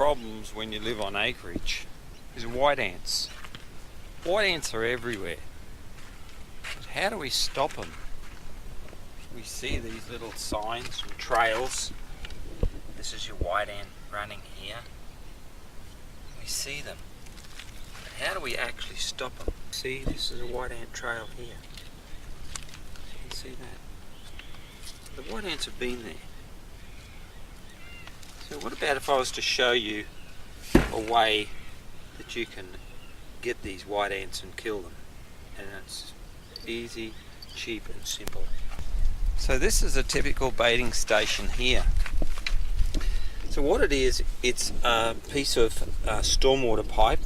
problems when you live on acreage is white ants. White ants are everywhere. But how do we stop them? We see these little signs and trails. This is your white ant running here. We see them. But how do we actually stop them? See, this is a white ant trail here. You can see that. The white ants have been there. So what about if I was to show you a way that you can get these white ants and kill them? And it's easy, cheap and simple. So this is a typical baiting station here. So what it is, it's a piece of stormwater pipe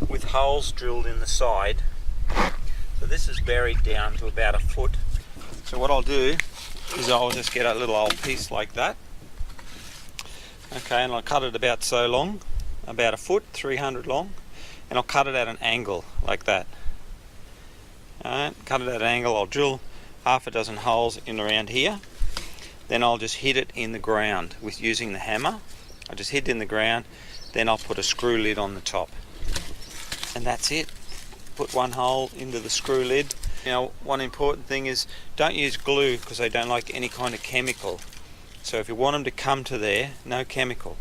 with holes drilled in the side. So this is buried down to about a foot. So what I'll do is I'll just get a little old piece like that. Okay, and I'll cut it about so long, about a foot, 300 long, and I'll cut it at an angle like that. Alright, cut it at an angle. I'll drill half a dozen holes in around here. Then I'll just hit it in the ground with using the hammer. I'll just hit it in the ground, then I'll put a screw lid on the top. And that's it. Put one hole into the screw lid. Now, one important thing is don't use glue because they don't like any kind of chemical. So if you want them to come to there, no chemical.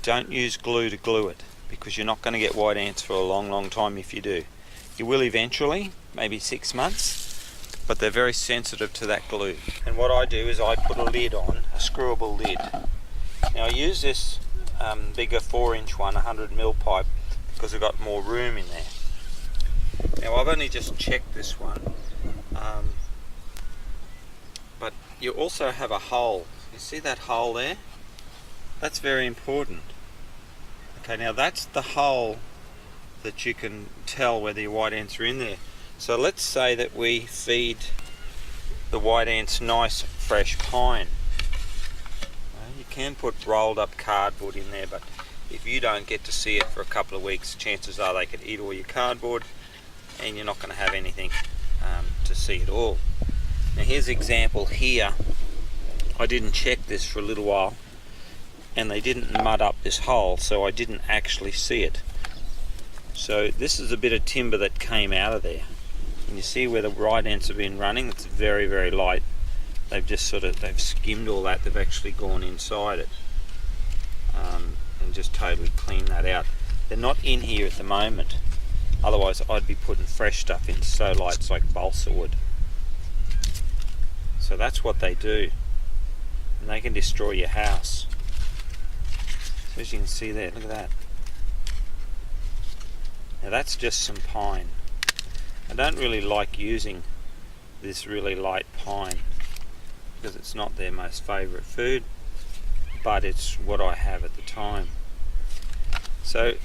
Don't use glue to glue it because you're not going to get white ants for a long time if you do. You will eventually, maybe 6 months, but they're very sensitive to that glue. And what I do is I put a lid on, a screwable lid. Now I use this bigger 4-inch one, 100mm pipe, because I've got more room in there. Now I've only just checked this one, but you also have a hole. You see that hole there? That's very important. Okay, now that's the hole that you can tell whether your white ants are in there. So let's say that we feed the white ants nice fresh pine. You can put rolled up cardboard in there, but if you don't get to see it for a couple of weeks, chances are they could eat all your cardboard and you're not going to have anything to see at all. Now here's an example here. I didn't check this for a little while and they didn't mud up this hole, so I didn't actually see it. So this is a bit of timber that came out of there. And you see where the white ants have been running, it's very light. They've just they've skimmed all that, they've actually gone inside it and just totally cleaned that out. They're not in here at the moment, otherwise I'd be putting fresh stuff in, so light it's like balsa wood. So that's what they do. And they can destroy your house. So as you can see there, look at that. Now that's just some pine. I don't really like using this really light pine because it's not their most favourite food, but it's what I have at the time. So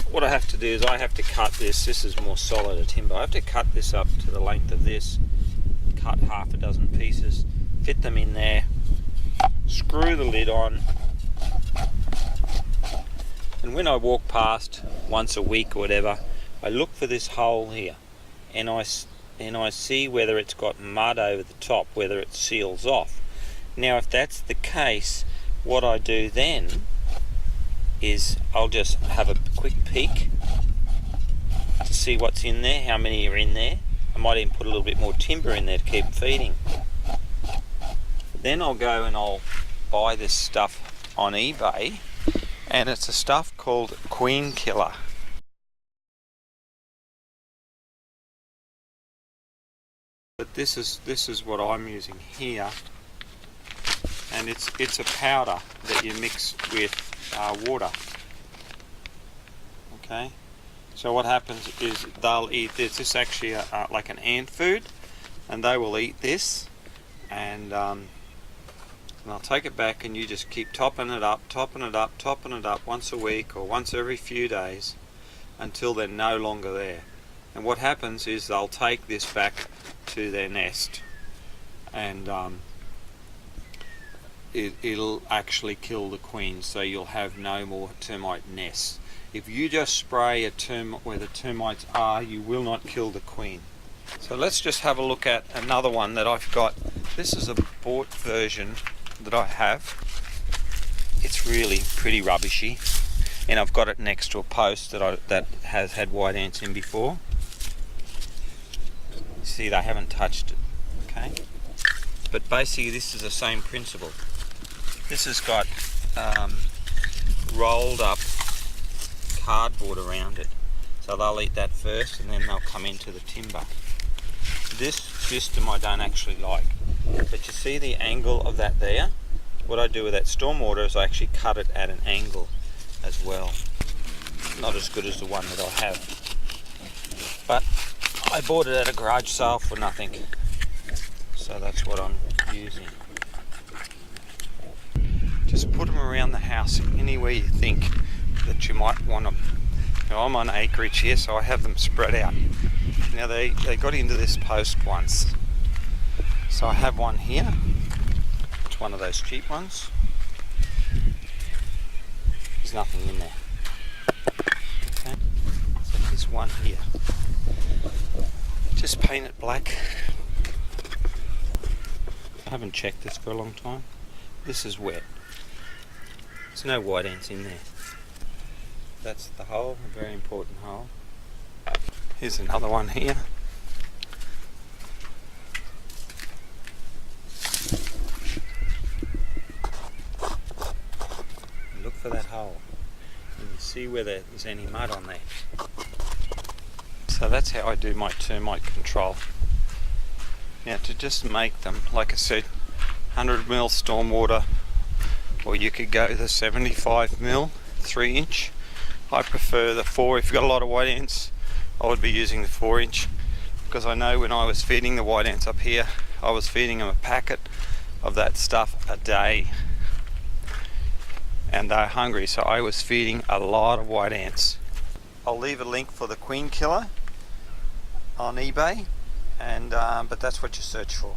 what I have to do is I have to cut this. This is more solid a timber. I have to cut this up to the length of this, cut half a dozen pieces, fit them in there, screw the lid on, and when I walk past once a week or whatever, I look for this hole here and I see whether it's got mud over the top, whether it seals off. Now if that's the case, what I do then is I'll just have a quick peek to see what's in there, how many are in there. I might even put a little bit more timber in there to keep feeding. Then I'll go and I'll buy this stuff on eBay, and it's a stuff called Queen Killer. But this is what I'm using here, and it's a powder that you mix with water. Okay, so what happens is they'll eat this. This is actually like an ant food, and they will eat this, and I'll take it back, and you just keep topping it up once a week or once every few days until they're no longer there. And what happens is they'll take this back to their nest, and it'll actually kill the queen, so you'll have no more termite nests. If you just spray a where the termites are, you will not kill the queen. So let's just have a look at another one that I've got. This is a bought version that I have. it's really pretty rubbishy, and I've got it next to a post that has had white ants in before. See, they haven't touched it, okay? But basically this is the same principle. This has got rolled up cardboard around it, so they'll eat that first and then they'll come into the timber. This system I don't actually like, but you see the angle of that there? What I do with that stormwater is I actually cut it at an angle as well. Not as good as the one that I have, but I bought it at a garage sale for nothing, so that's what I'm using. Just put them around the house, anywhere you think that you might want them. Now, I'm on acreage here, so I have them spread out. Now they got into this post once, so I have one here. It's one of those cheap ones. There's nothing in there. Okay, so here's one here. Just paint it black. I haven't checked this for a long time. This is wet. There's no white ants in there. That's the hole, a very important hole. Here's another one here. Look for that hole. And you see whether there's any mud on there. So that's how I do my termite control. Now, to just make them, like I said, 100 ml stormwater, or you could go the 75 ml 3-inch. I prefer the 4. If you've got a lot of white ants, I would be using the 4-inch, because I know when I was feeding the white ants up here, I was feeding them a packet of that stuff a day, and they're hungry, so I was feeding a lot of white ants. I'll leave a link for the Queen Killer on eBay, and but that's what you search for.